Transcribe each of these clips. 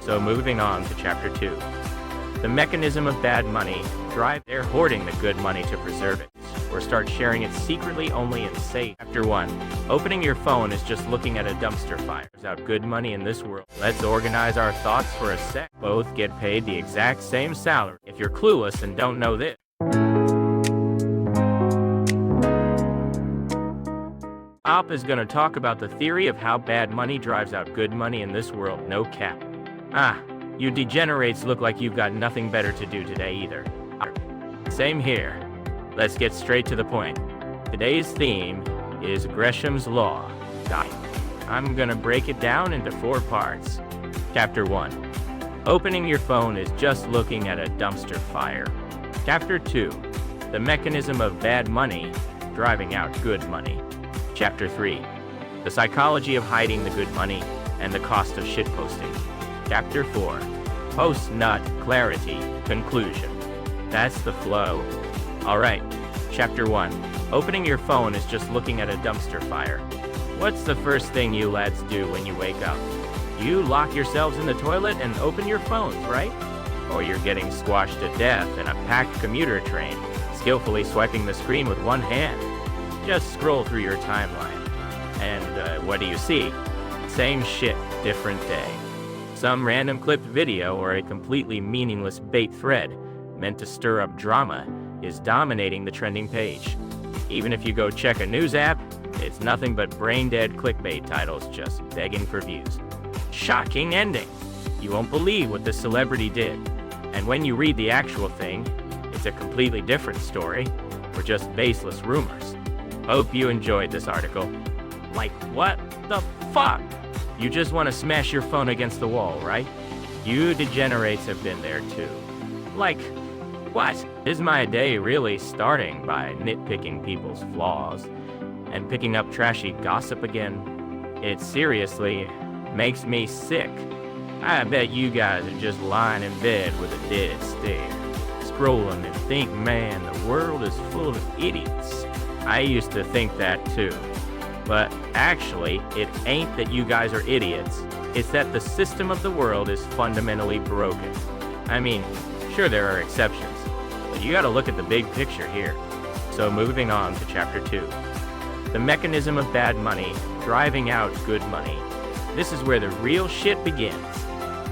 So moving on to chapter 2. The mechanism of bad money. They're hoarding the good money to preserve it, or start sharing it secretly only in safe. Chapter 1. Opening your phone is just looking at a dumpster fire. Without good money in this world. Let's organize our thoughts for a sec. Both get paid the exact same salary. If you're clueless and don't know this. Op is going to talk about the theory of how bad money drives out good money in this world. No cap. You degenerates look like you've got nothing better to do today either. Same here. Let's get straight to the point. Today's theme is Gresham's Law. I'm gonna break it down into 4 parts. Chapter 1. Opening your phone is just looking at a dumpster fire. Chapter 2. The mechanism of bad money driving out good money. Chapter 3. The psychology of hiding the good money and the cost of shitposting. Chapter 4. Post-nut clarity conclusion. That's the flow. Alright, Chapter 1. Opening your phone is just looking at a dumpster fire. What's the first thing you lads do when you wake up? You lock yourselves in the toilet and open your phones, right? Or you're getting squashed to death in a packed commuter train, skillfully swiping the screen with one hand. Just scroll through your timeline. And what do you see? Same shit, different day. Some random clipped video or a completely meaningless bait thread meant to stir up drama is dominating the trending page. Even if you go check a news app, it's nothing but brain-dead clickbait titles just begging for views. Shocking ending! You won't believe what the celebrity did. And when you read the actual thing, it's a completely different story, or just baseless rumors. Hope you enjoyed this article. Like, what the fuck? You just want to smash your phone against the wall, right? You degenerates have been there too. Like, what? Is my day really starting by nitpicking people's flaws and picking up trashy gossip again? It seriously makes me sick. I bet you guys are just lying in bed with a dead stare, scrolling and think, man, the world is full of idiots. I used to think that too. But actually, it ain't that you guys are idiots. It's that the system of the world is fundamentally broken. I mean, sure there are exceptions, but you gotta look at the big picture here. So moving on to chapter 2. The mechanism of bad money driving out good money. This is where the real shit begins.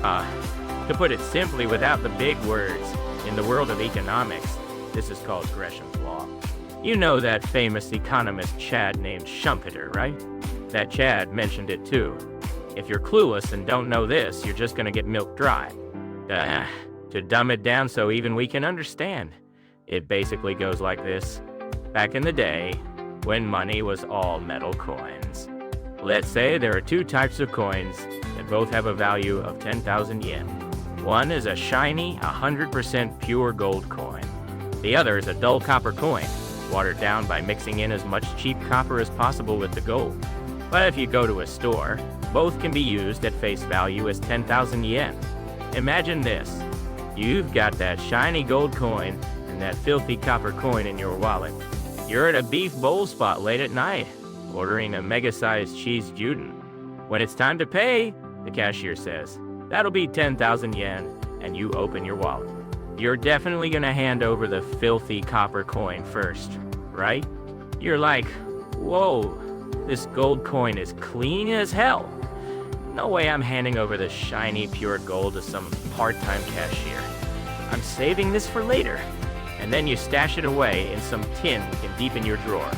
To put it simply without the big words, in the world of economics, this is called Gresham's Law. You know that famous economist Chad named Schumpeter, right? That Chad mentioned it too. If you're clueless and don't know this, you're just gonna get milked dry. To dumb it down so even we can understand, it basically goes like this. Back in the day, when money was all metal coins. Let's say there are 2 types of coins that both have a value of 10,000 yen. One is a shiny, 100% pure gold coin. The other is a dull copper coin, watered down by mixing in as much cheap copper as possible with the gold. But if you go to a store, both can be used at face value as 10,000 yen. Imagine this. You've got that shiny gold coin and that filthy copper coin in your wallet. You're at a beef bowl spot late at night, ordering a mega-sized cheese Juden. When it's time to pay, the cashier says, that'll be 10,000 yen, and you open your wallet. You're definitely gonna hand over the filthy copper coin first, right? You're like, whoa, this gold coin is clean as hell. No way I'm handing over the shiny pure gold to some part-time cashier. I'm saving this for later. And then you stash it away in some tin deep in your drawer.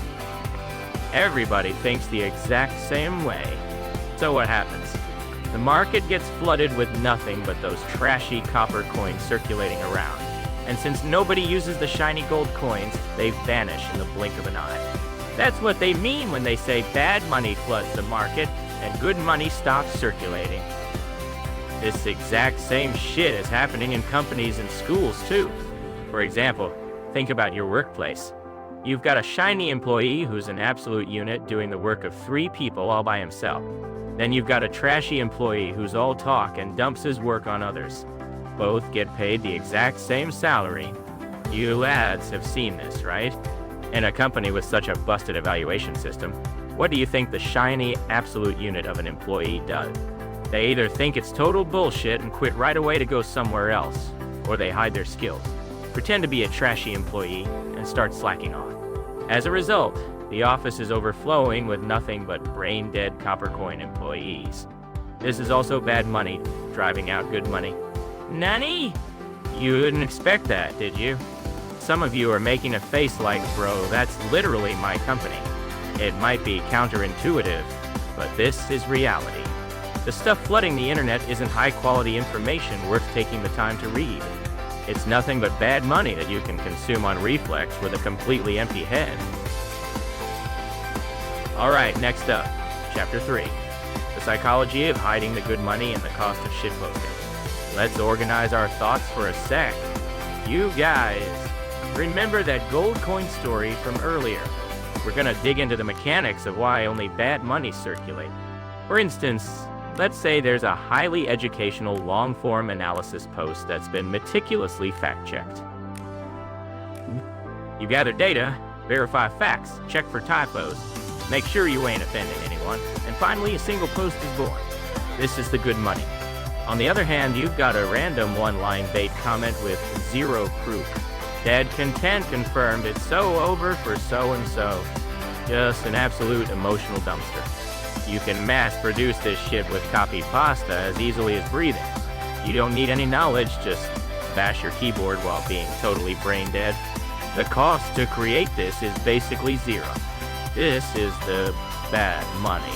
Everybody thinks the exact same way. So what happens? The market gets flooded with nothing but those trashy copper coins circulating around. And since nobody uses the shiny gold coins, they vanish in the blink of an eye. That's what they mean when they say bad money floods the market and good money stops circulating. This exact same shit is happening in companies and schools too. For example, think about your workplace. You've got a shiny employee who's an absolute unit doing the work of 3 people all by himself. Then you've got a trashy employee who's all talk and dumps his work on others. Both get paid the exact same salary. You lads have seen this, right? In a company with such a busted evaluation system, what do you think the shiny absolute unit of an employee does? They either think it's total bullshit and quit right away to go somewhere else, or they hide their skills, pretend to be a trashy employee, and start slacking off. As a result, the office is overflowing with nothing but brain-dead copper coin employees. This is also bad money, driving out good money. Nani? You didn't expect that, did you? Some of you are making a face like, bro, that's literally my company. It might be counterintuitive, but this is reality. The stuff flooding the internet isn't high-quality information worth taking the time to read. It's nothing but bad money that you can consume on reflex with a completely empty head. Alright, next up, Chapter 3. The psychology of hiding the good money and the cost of shitposting. Let's organize our thoughts for a sec. You guys, remember that gold coin story from earlier? We're gonna dig into the mechanics of why only bad money circulate. For instance, let's say there's a highly educational long-form analysis post that's been meticulously fact-checked. You gather data, verify facts, check for typos, make sure you ain't offending anyone, and finally a single post is born. This is the good money. On the other hand, you've got a random one-line bait comment with zero proof. Dead content confirmed, it's so over for so-and-so. Just an absolute emotional dumpster. You can mass produce this shit with copy pasta as easily as breathing. You don't need any knowledge, just bash your keyboard while being totally brain dead. The cost to create this is basically zero. This is the bad money.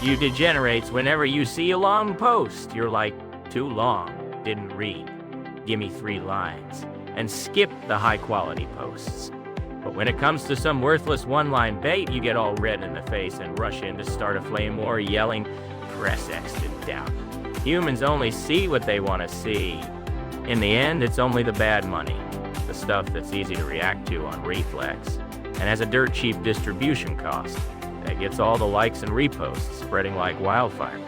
You degenerates, whenever you see a long post, you're like, too long, didn't read, gimme 3 lines, and skip the high quality posts. But when it comes to some worthless one-line bait, you get all red in the face and rush in to start a flame war yelling, press X to doubt. Humans only see what they want to see. In the end, it's only the bad money, the stuff that's easy to react to on reflex, and has a dirt cheap distribution cost that gets all the likes and reposts spreading like wildfire.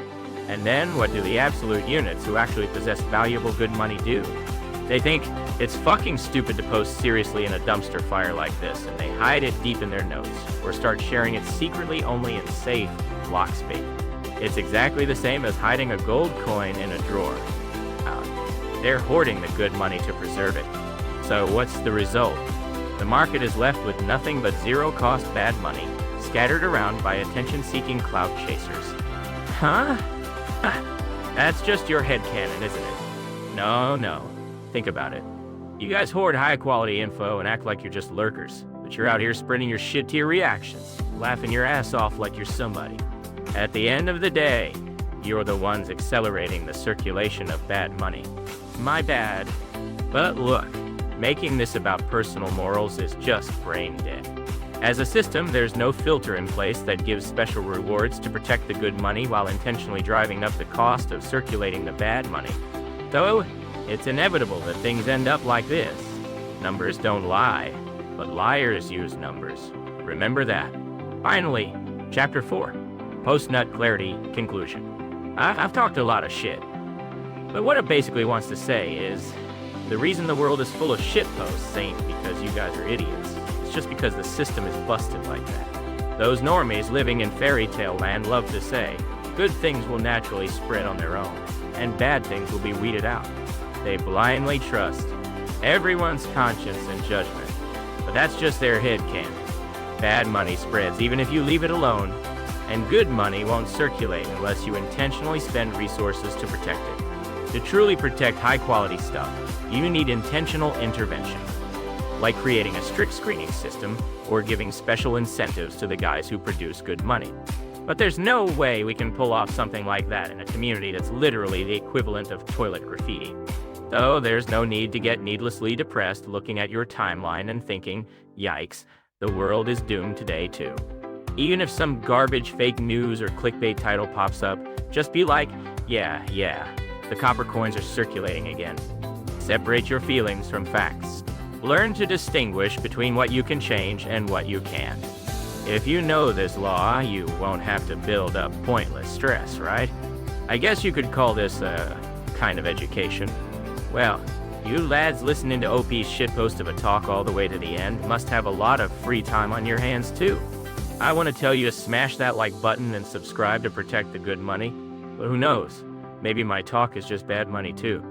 And then what do the absolute units who actually possess valuable good money do? They think it's fucking stupid to post seriously in a dumpster fire like this, and they hide it deep in their notes, or start sharing it secretly only in safe block space. It's exactly the same as hiding a gold coin in a drawer. They're hoarding the good money to preserve it. So what's the result? The market is left with nothing but zero-cost bad money, scattered around by attention-seeking clout chasers. Huh? That's just your headcanon, isn't it? No. Think about it. You guys hoard high-quality info and act like you're just lurkers, but you're out here spreading your shit to your reactions, laughing your ass off like you're somebody. At the end of the day, you're the ones accelerating the circulation of bad money. My bad. But look, making this about personal morals is just brain dead. As a system, there's no filter in place that gives special rewards to protect the good money while intentionally driving up the cost of circulating the bad money. Though, it's inevitable that things end up like this. Numbers don't lie, but liars use numbers. Remember that. Finally, Chapter 4. Post-nut clarity conclusion. I've talked a lot of shit, but what it basically wants to say is, the reason the world is full of shitposts ain't because you guys are idiots. It's just because the system is busted like that. Those normies living in fairy tale land love to say, good things will naturally spread on their own, and bad things will be weeded out. They blindly trust everyone's conscience and judgment, but that's just their headcanon. Bad money spreads even if you leave it alone, and good money won't circulate unless you intentionally spend resources to protect it. To truly protect high-quality stuff, you need intentional intervention, like creating a strict screening system or giving special incentives to the guys who produce good money. But there's no way we can pull off something like that in a community that's literally the equivalent of toilet graffiti. So there's no need to get needlessly depressed looking at your timeline and thinking, yikes, the world is doomed today too. Even if some garbage fake news or clickbait title pops up, just be like, yeah, the copper coins are circulating again. Separate your feelings from facts. Learn to distinguish between what you can change and what you can't. If you know this law, you won't have to build up pointless stress, right? I guess you could call this a kind of education. Well, you lads listening to OP's shitpost of a talk all the way to the end must have a lot of free time on your hands too. I want to tell you to smash that like button and subscribe to protect the good money, but who knows? Maybe my talk is just bad money too.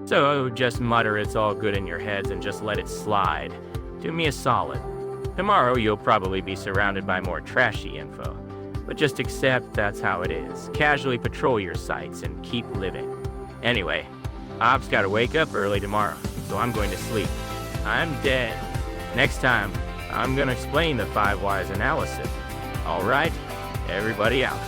So just mutter it's all good in your heads and just let it slide. Do me a solid. Tomorrow you'll probably be surrounded by more trashy info. But just accept that's how it is. Casually patrol your sites and keep living. Anyway, I've got to wake up early tomorrow, so I'm going to sleep. I'm dead. Next time, I'm going to explain the 5 whys analysis. All right, everybody out.